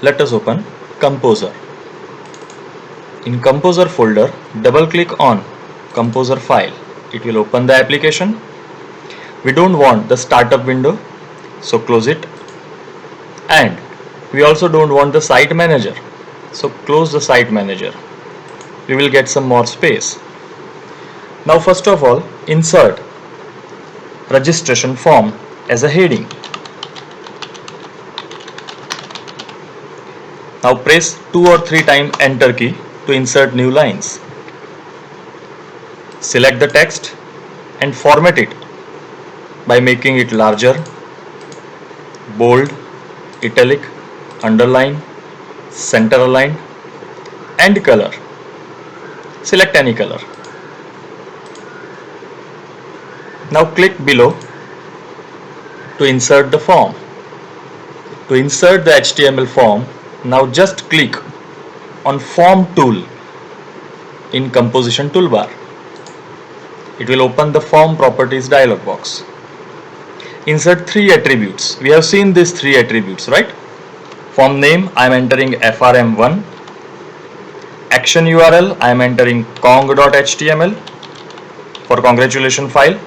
let us open Composer. In Composer folder, double click on Composer file. It will open the application. We don't want the startup window, so close it. And we also don't want the site manager, so close the site manager. We will get some more space. Now first of all, insert registration form as a heading. Now press 2 or 3 times enter key to insert new lines. Select the text and format it by making it larger, bold, italic, underline, center aligned, and color. Select any color. Now click below to insert the form. To insert the HTML form, now just click on Form tool in Composition toolbar. It will open the Form Properties dialog box. Insert 3 attributes. We have seen these 3 attributes, right? Form name, I am entering frm1. Action URL, I am entering cong.html for congratulation file.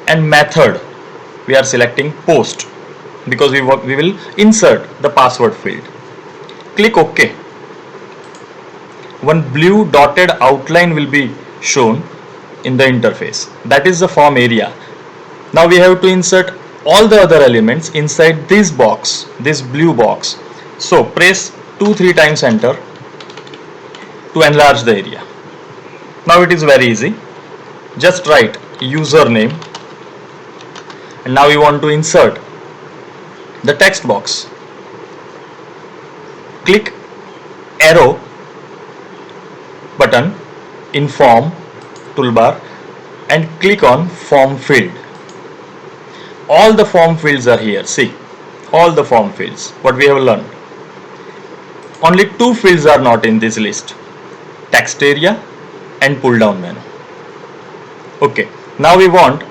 And method, we are selecting post because we will insert the password field. Click OK. One blue dotted outline will be shown in the interface. That is the form area. Now we have to insert all the other elements inside this box, this blue box. So press 2-3 times enter to enlarge the area. Now it is very easy. Just write username, and now we want to insert the text box. Click arrow button in form toolbar and click on form field. All the form fields are here. See, all the form fields, what we have learned. Only 2 fields are not in this list: text area and pull down menu. Okay, now we want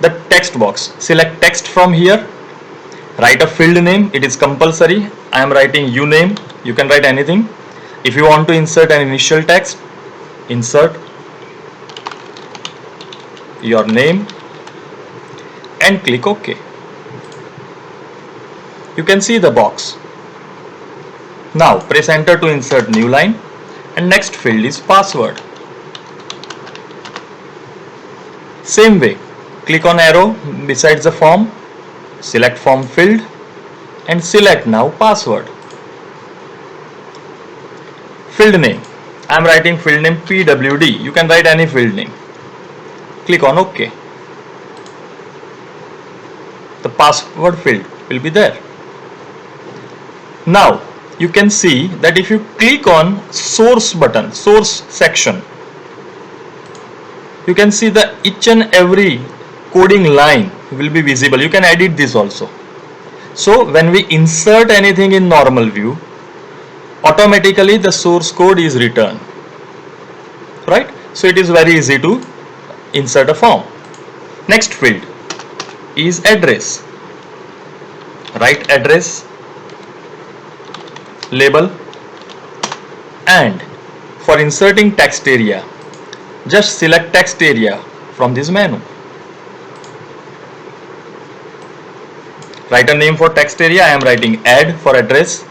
the text box. Select text from here. Write a field name. It is compulsory. I am writing uname. You can write anything. If you want to insert an initial text, insert your name and click OK. You can see the box. Now press enter to insert new line, and next field is password. Same way, click on arrow besides the form, select form field and select now password. Field name, I am writing field name PWD. You can write any field name. Click on OK. The password field will be there. Now you can see that if you click on source button, source section, you can see the each and every coding line will be visible. You can edit this also. So when we insert anything in normal view, automatically the source code is returned, right? So it is very easy to insert a form. Next field is address. Write address, label, and for inserting text area, just select text area from this menu. Write a name for text area. I am writing add for address.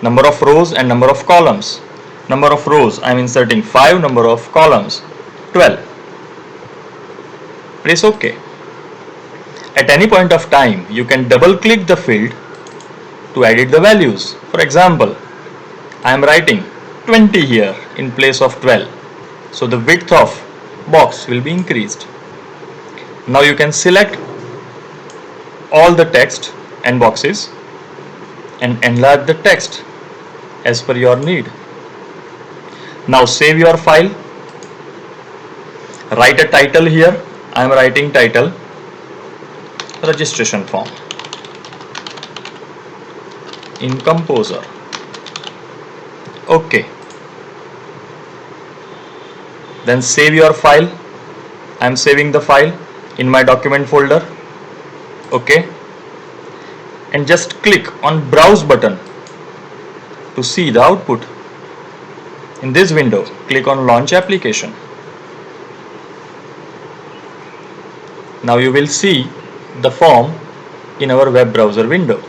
Number of rows and number of columns. Number of rows, I am inserting 5. Number of columns, 12. Press OK. At any point of time, you can double click the field to edit the values. For example, I am writing 20 here in place of 12. So the width of box will be increased. Now you can select all the text and boxes and enlarge the text as per your need. Now save your file. Write a title here. I am writing title registration form in Composer. OK. Then save your file. I am saving the file in my document folder. OK. And just click on browse button to see the output. In this window, click on Launch Application. Now you will see the form in our web browser window.